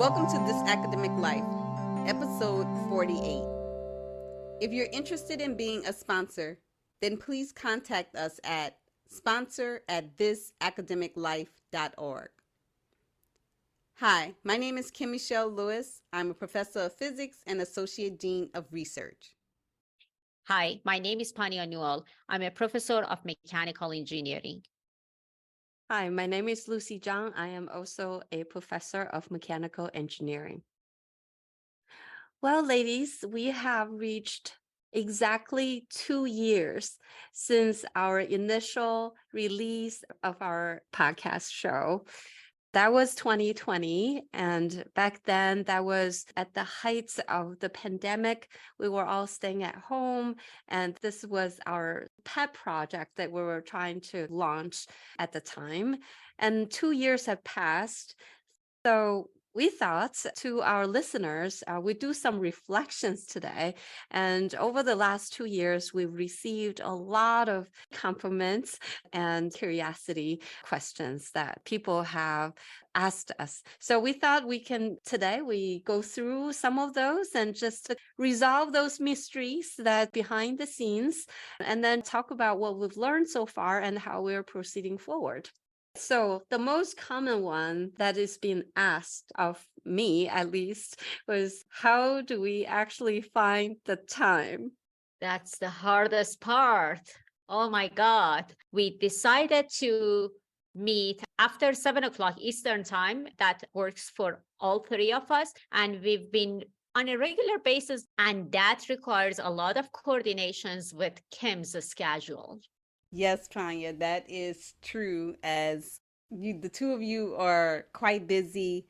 Welcome to This Academic Life, episode 48. If you're interested in being a sponsor, then please contact us at sponsor@thisacademiclife.org. Hi, my name is Kim Michelle Lewis. I'm a professor of physics and associate dean of research. Hi, my name is Pania Newell. I'm a professor of mechanical engineering. Hi, my name is Lucy Zhang. I am also a professor of mechanical engineering. Well, ladies, we have reached exactly 2 years since our initial release of our podcast show. That was 2020. And back then, that was at the heights of the pandemic. We were all staying at home. And this was our pet project that we were trying to launch at the time. And 2 years have passed. So we thought to our listeners, we do some reflections today. And over the last 2 years, we've received a lot of compliments and curiosity questions that people have asked us. So we thought we go through some of those and just resolve those mysteries that behind the scenes, and then talk about what we've learned so far and how we're proceeding forward. So the most common one that is being asked of me, at least, was how do we actually find the time? That's the hardest part. Oh my God. We decided to meet after 7 o'clock Eastern time. That works for all three of us. And we've been on a regular basis, and that requires a lot of coordinations with Kim's schedule. Yes, Panya, that is true, as the two of you are quite busy.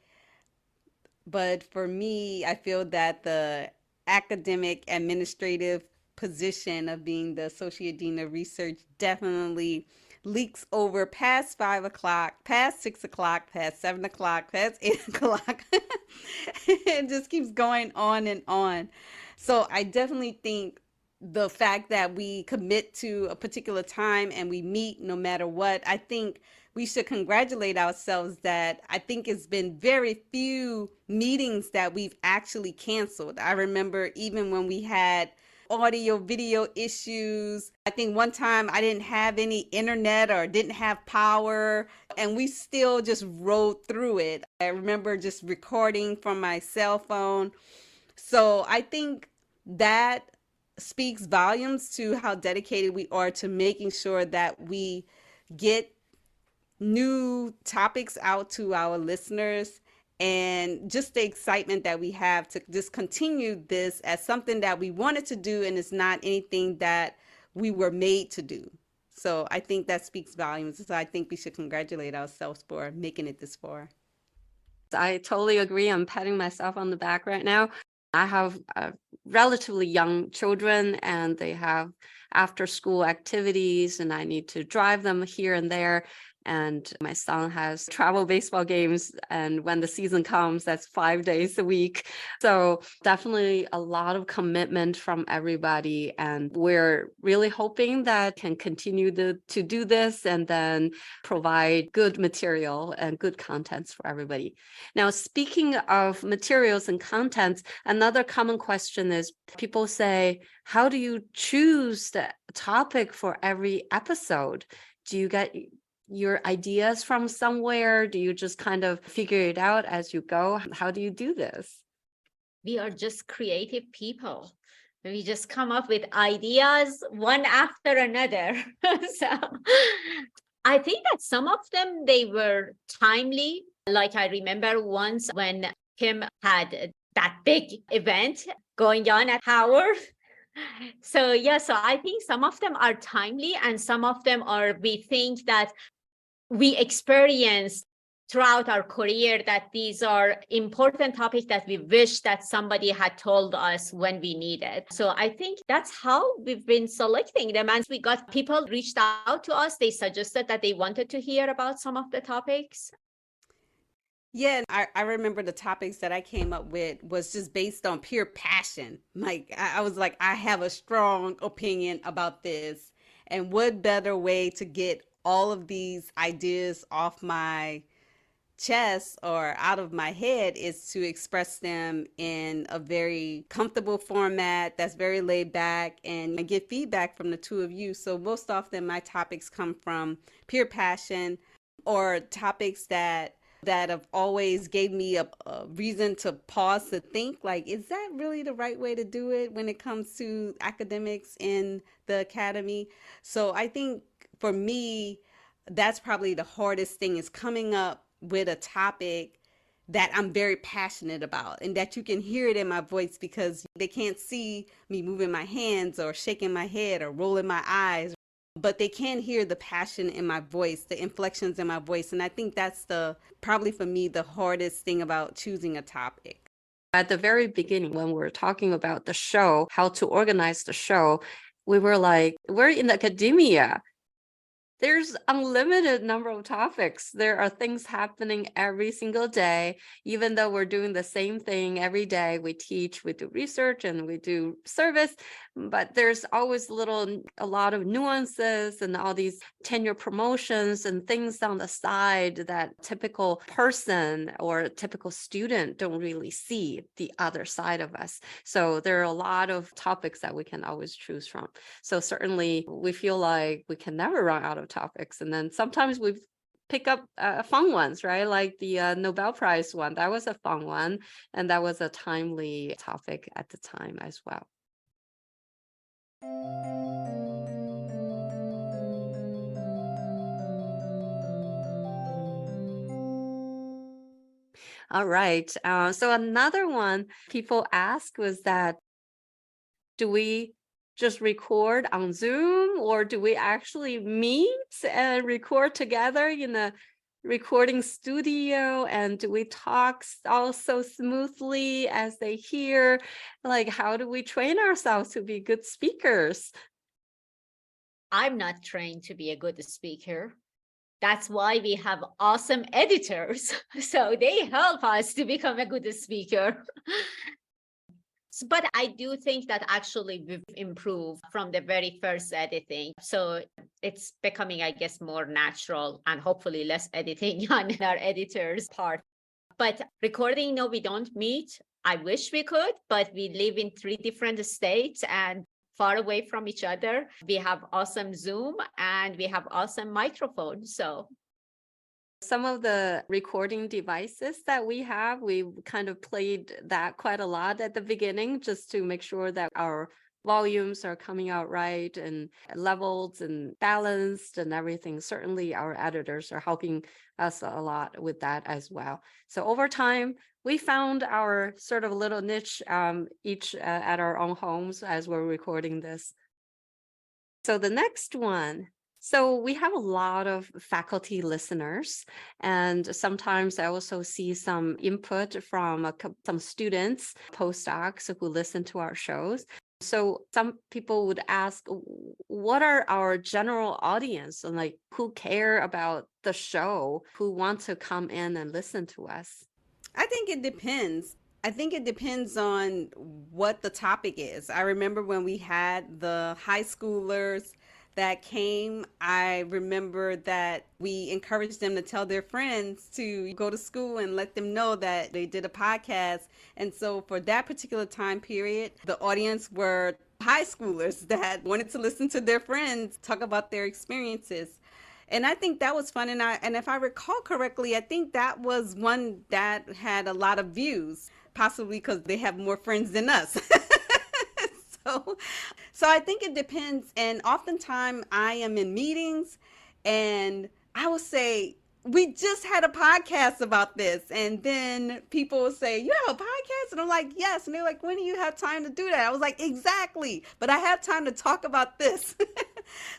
But for me, I feel that the academic administrative position of being the associate dean of research definitely leaks over past 5 o'clock, past 6 o'clock, past 7 o'clock, past 8 o'clock. It just keeps going on and on. So I definitely think the fact that we commit to a particular time and we meet no matter what, I think we should congratulate ourselves that I think it's been very few meetings that we've actually canceled. I remember even when we had audio video issues. I think one time I didn't have any internet or didn't have power, and we still just rode through it. I remember just recording from my cell phone. So I think that speaks volumes to how dedicated we are to making sure that we get new topics out to our listeners, and just the excitement that we have to just continue this as something that we wanted to do and it's not anything that we were made to do. So I think that speaks volumes. So I think we should congratulate ourselves for making it this far. I totally agree. I'm patting myself on the back right now. I have relatively young children, and they have after school activities, and I need to drive them here and there. And my son has travel baseball games, and when the season comes, that's 5 days a week. So definitely a lot of commitment from everybody, and we're really hoping that can continue to do this and then provide good material and good contents for everybody. Now, speaking of materials and contents, another common question is people say, how do you choose the topic for every episode? Do you get your ideas from somewhere? Do you just kind of figure it out as you go? How do you do this? We are just creative people. We just come up with ideas one after another. So I think that some of them, they were timely. Like I remember once when Kim had that big event going on at Howard. So I think some of them are timely, and some of them are, we think that we experienced throughout our career that these are important topics that we wish that somebody had told us when we needed. So I think that's how we've been selecting them. And we got people reached out to us. They suggested that they wanted to hear about some of the topics. Yeah, I remember the topics that I came up with was just based on pure passion. Like I was like, I have a strong opinion about this, and what better way to get all of these ideas off my chest or out of my head is to express them in a very comfortable format that's very laid back, and I get feedback from the two of you. So most often my topics come from pure passion or topics that have always gave me a reason to pause to think, like, is that really the right way to do it when it comes to academics in the academy? So I think for me, that's probably the hardest thing, is coming up with a topic that I'm very passionate about and that you can hear it in my voice, because they can't see me moving my hands or shaking my head or rolling my eyes, but they can hear the passion in my voice, the inflections in my voice. And I think that's probably for me the hardest thing about choosing a topic. At the very beginning, when we were talking about the show, how to organize the show, we were like, we're in academia. There's unlimited number of topics. There are things happening every single day. Even though we're doing the same thing every day, we teach, we do research, and we do service, but there's always a lot of nuances and all these tenure promotions and things on the side that typical person or typical student don't really see the other side of us. So there are a lot of topics that we can always choose from. So certainly we feel like we can never run out of topics. And then sometimes we pick up fun ones, right? Like the Nobel Prize one. That was a fun one. And that was a timely topic at the time as well. All right. So another one people ask was that, do we just record on Zoom, or do we actually meet and record together in a recording studio? And do we talk all so smoothly as they hear? Like, how do we train ourselves to be good speakers? I'm not trained to be a good speaker. That's why we have awesome editors. So they help us to become a good speaker. But I do think that actually we've improved from the very first editing. So it's becoming, I guess, more natural and hopefully less editing on our editor's part. But recording, no, we don't meet. I wish we could, but we live in 3 different states and far away from each other. We have awesome Zoom and we have awesome microphones. So some of the recording devices that we have, we kind of played that quite a lot at the beginning, just to make sure that our volumes are coming out right and leveled and balanced and everything. Certainly our editors are helping us a lot with that as well. So over time, we found our sort of little niche, each at our own homes as we're recording this. So the next one. So we have a lot of faculty listeners, and sometimes I also see some input from some students, postdocs who listen to our shows. So some people would ask, what are our general audience, and like who care about the show, who want to come in and listen to us? I think it depends. I think it depends on what the topic is. I remember when we had the high schoolers that came, I remember that we encouraged them to tell their friends to go to school and let them know that they did a podcast. And so for that particular time period, the audience were high schoolers that wanted to listen to their friends talk about their experiences. And I think that was fun. And if I recall correctly, I think that was one that had a lot of views, possibly because they have more friends than us. so so I think it depends. And oftentimes I am in meetings and I will say, we just had a podcast about this. And then people will say, you have a podcast? And I'm like, yes. And they're like, when do you have time to do that? I was like, exactly. But I have time to talk about this.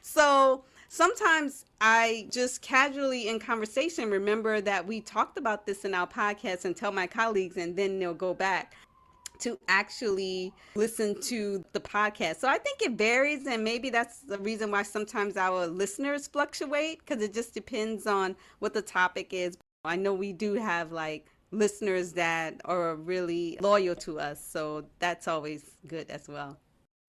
So sometimes I just casually in conversation remember that we talked about this in our podcast and tell my colleagues, and then they'll go back to actually listen to the podcast. So I think it varies, and maybe that's the reason why sometimes our listeners fluctuate, because it just depends on what the topic is. I know we do have like listeners that are really loyal to us, so that's always good as well.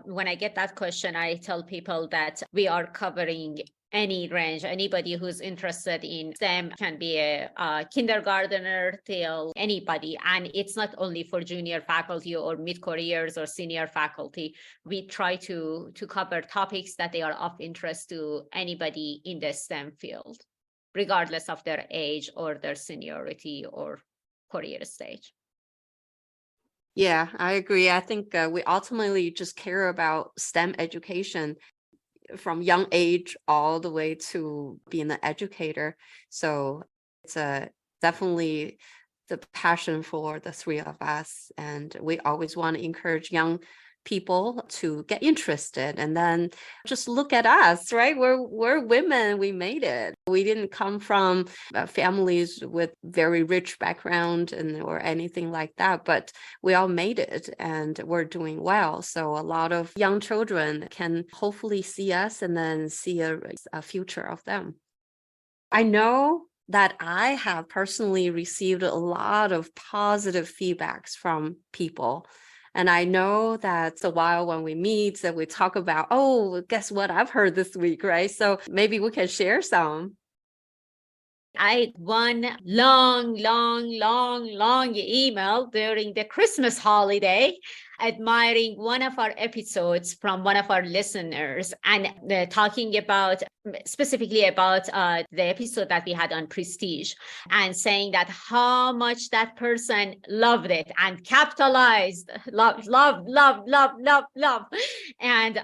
when I get that question, I tell people that we are covering any range. Anybody who's interested in STEM can be a kindergartner till anybody. And it's not only for junior faculty or mid-careers or senior faculty. We try to cover topics that they are of interest to anybody in the STEM field, regardless of their age or their seniority or career stage. Yeah, I agree. I think we ultimately just care about STEM education from young age all the way to being an educator. So it's definitely the passion for the three of us. And we always want to encourage young people to get interested, and then just look at us, right? We're women. We made it. We didn't come from families with very rich background and or anything like that, but we all made it and we're doing well. So a lot of young children can hopefully see us and then see a future of them. I know that I have personally received a lot of positive feedbacks from people. And I know that it's a while when we meet that we talk about, oh, guess what I've heard this week, right? So maybe we can share some. I one long email during the Christmas holiday admiring one of our episodes from one of our listeners and talking about specifically about the episode that we had on prestige and saying that how much that person loved it and capitalized love. And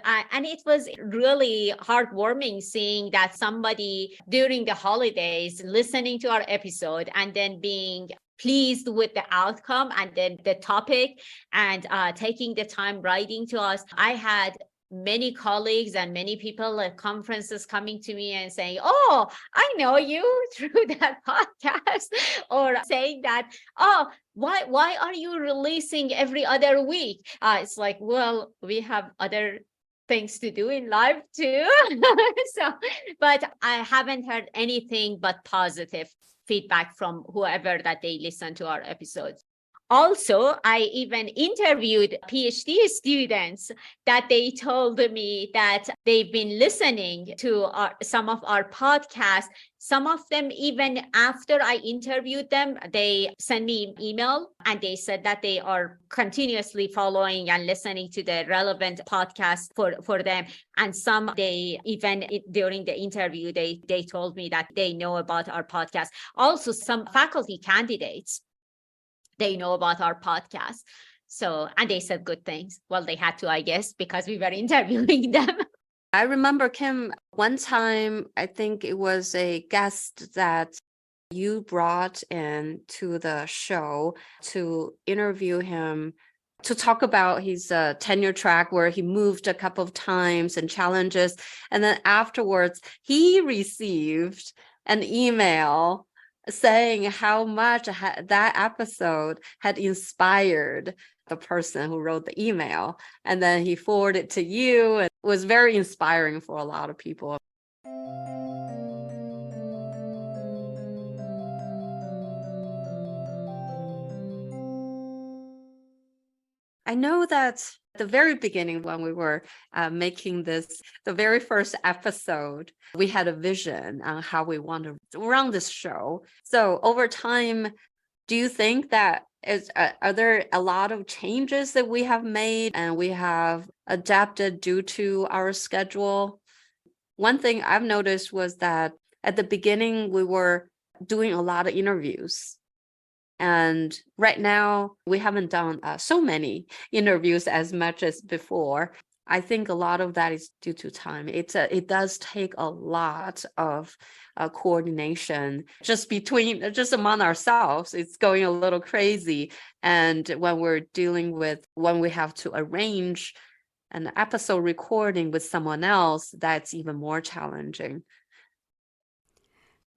it was really heartwarming seeing that somebody during the holidays listening to our episode and then being pleased with the outcome and then the topic and taking the time writing to us. I had many colleagues and many people at conferences coming to me and saying, oh, I know you through that podcast, or saying that, oh, why are you releasing every other week? It's like, well, we have other things to do in life too. So, but I haven't heard anything but positive feedback from whoever that they listen to our episodes. Also, I even interviewed PhD students that they told me that they've been listening to some of our podcasts. Some of them, even after I interviewed them, they sent me an email and they said that they are continuously following and listening to the relevant podcast for them. And some, they even during the interview, they told me that they know about our podcast. Also, some faculty candidates, they know about our podcast. So, and they said good things. Well, they had to, I guess, because we were interviewing them. I remember, Kim, one time, I think it was a guest that you brought in to the show to interview him, to talk about his tenure track where he moved a couple of times and challenges. And then afterwards, he received an email saying how much that episode had inspired the person who wrote the email. And then he forwarded it to you. And it was very inspiring for a lot of people. I know that at the very beginning, when we were making this, the very first episode, we had a vision on how we want to run this show. So over time, do you think that are there a lot of changes that we have made and we have adapted due to our schedule? One thing I've noticed was that at the beginning, we were doing a lot of interviews. And right now, we haven't done so many interviews as much as before. I think a lot of that is due to time. It does take a lot of coordination just among ourselves. It's going a little crazy. And when we have to arrange an episode recording with someone else, that's even more challenging.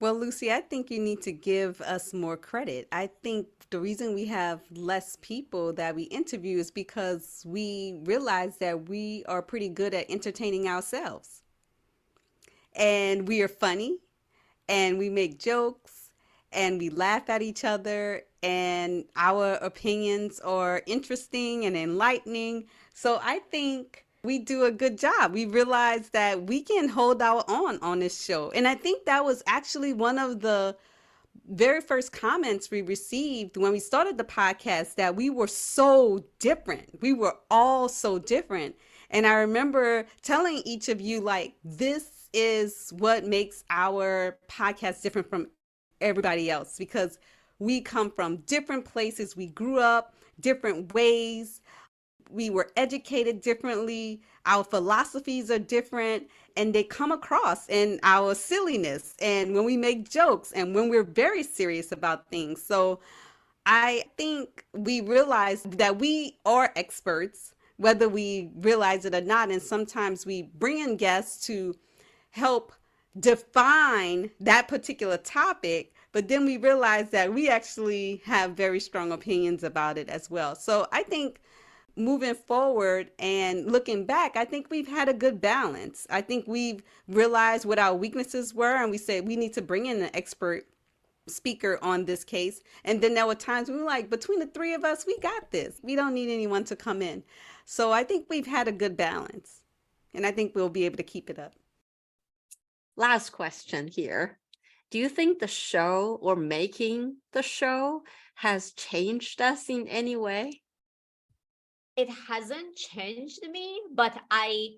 Well, Lucy, I think you need to give us more credit. I think the reason we have less people that we interview is because we realize that we are pretty good at entertaining ourselves. And we are funny and we make jokes and we laugh at each other and our opinions are interesting and enlightening. So I think we do a good job. We realize that we can hold our own on this show. And I think that was actually one of the very first comments we received when we started the podcast, that we were so different. We were all so different. And I remember telling each of you, like, this is what makes our podcast different from everybody else, because we come from different places. We grew up different ways. We were educated differently. Our philosophies are different, and they come across in our silliness and when we make jokes and when we're very serious about things. So I think we realize that we are experts, whether we realize it or not. And sometimes we bring in guests to help define that particular topic, but then we realize that we actually have very strong opinions about it as well. So I think moving forward and looking back, I think we've had a good balance. I think we've realized what our weaknesses were, and we said we need to bring in an expert speaker on this case. And then there were times we were like, between the three of us, we got this. We don't need anyone to come in. So I think we've had a good balance, and I think we'll be able to keep it up. Last question here. Do you think the show or making the show has changed us in any way? It hasn't changed me, but I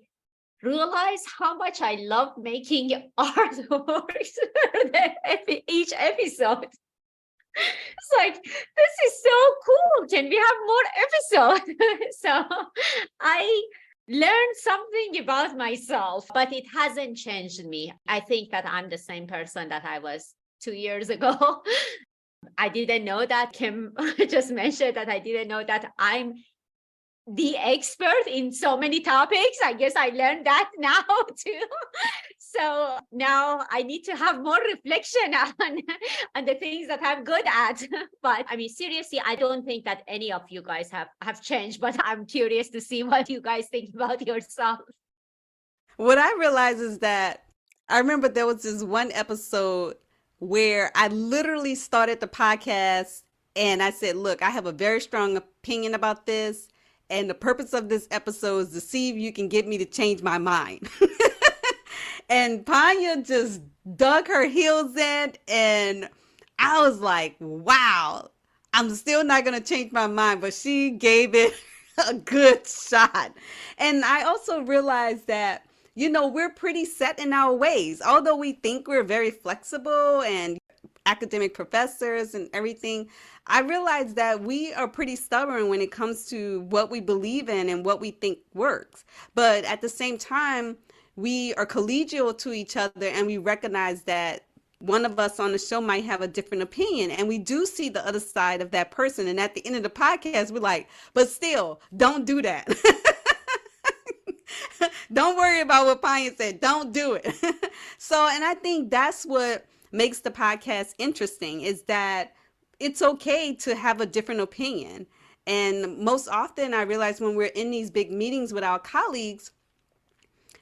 realize how much I love making artworks for each episode. It's like, this is so cool. Can we have more episodes? So I learned something about myself, but it hasn't changed me. I think that I'm the same person that I was 2 years ago. I didn't know that. Kim just mentioned that I didn't know that I'm the expert in so many topics. I guess I learned that now too. So now I need to have more reflection on the things that I'm good at. But I mean, seriously, I don't think that any of you guys have changed, but I'm curious to see what you guys think about yourself. What I realized is that I remember there was this one episode where I literally started the podcast and I said, look, I have a very strong opinion about this. And the purpose of this episode is to see if you can get me to change my mind. And Pania just dug her heels in, and I was like, wow, I'm still not going to change my mind, but she gave it a good shot. And I also realized that, we're pretty set in our ways. Although we think we're very flexible and academic professors and everything, I realized that we are pretty stubborn when it comes to what we believe in and what we think works. But at the same time, we are collegial to each other, and we recognize that one of us on the show might have a different opinion, and we do see the other side of that person. And at the end of the podcast, we're like, but still, don't do that. Don't worry about what Pania said. Don't do it. So, and I think that's what makes the podcast interesting, is that it's okay to have a different opinion. And most often I realize when we're in these big meetings with our colleagues,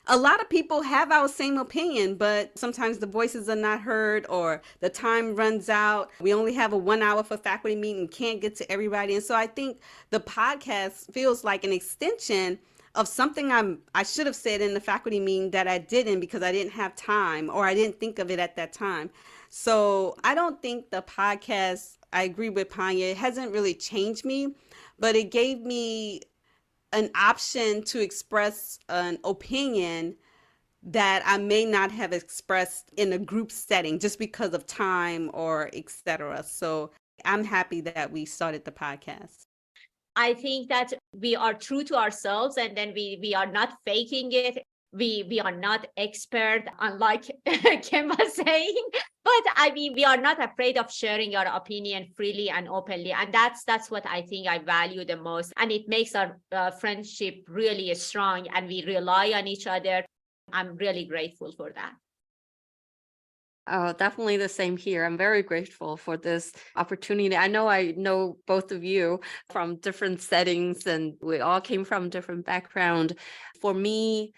a lot of people have our same opinion, but sometimes the voices are not heard or the time runs out. We only have a 1 hour for faculty meeting, can't get to everybody. And so I think the podcast feels like an extension of something I should have said in the faculty meeting that I didn't, because I didn't have time or I didn't think of it at that time. So I don't think the podcast, I agree with Pania, it hasn't really changed me, but it gave me an option to express an opinion that I may not have expressed in a group setting just because of time or etc. So I'm happy that we started the podcast. I think that we are true to ourselves, and then we are not faking it. We are not expert, unlike Kim was saying, but I mean, we are not afraid of sharing our opinion freely and openly. And that's what I think I value the most. And it makes our friendship really strong, and we rely on each other. I'm really grateful for that. Oh, definitely the same here. I'm very grateful for this opportunity. I know both of you from different settings, and we all came from different background. For me,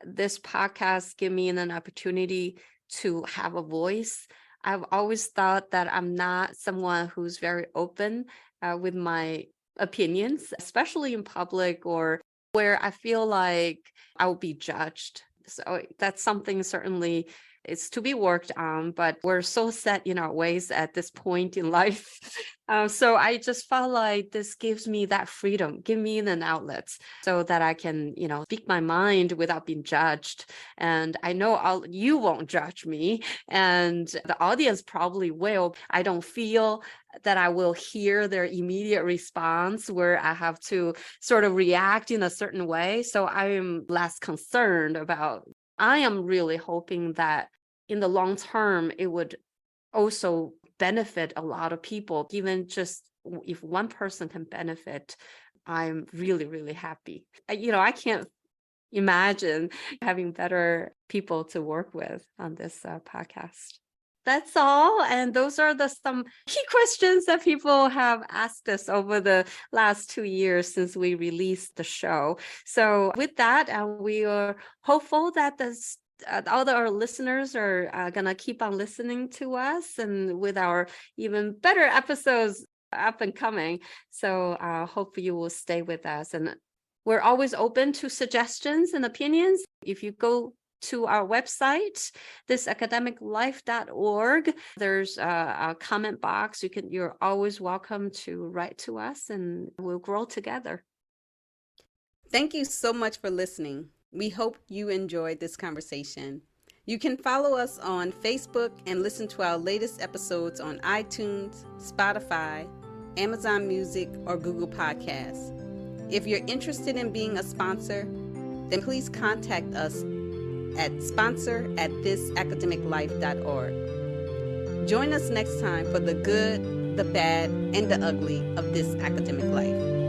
this podcast gave me an opportunity to have a voice. I've always thought that I'm not someone who's very open with my opinions, especially in public or where I feel like I will be judged. So that's something certainly it's to be worked on, but we're so set in our ways at this point in life. So I just felt like this gives me that freedom, give me an outlet so that I can, speak my mind without being judged. And I know you won't judge me, and the audience probably will. I don't feel that I will hear their immediate response where I have to sort of react in a certain way. So I am less concerned about. I am really hoping that in the long term, it would also benefit a lot of people. Even just if one person can benefit, I'm really, really happy. I can't imagine having better people to work with on this podcast. That's all. And those are some key questions that people have asked us over the last 2 years since we released the show. So with that, we are hopeful that all our listeners are going to keep on listening to us, and with our even better episodes up and coming. So hope you will stay with us. And we're always open to suggestions and opinions. If you go to our website, thisacademiclife.org, there's a comment box. You're always welcome to write to us, and we'll grow together. Thank you so much for listening. We hope you enjoyed this conversation. You can follow us on Facebook and listen to our latest episodes on iTunes, Spotify, Amazon Music, or Google Podcasts. If you're interested in being a sponsor, then please contact us at sponsor@thisacademiclife.org. Join us next time for the good, the bad, and the ugly of this academic life.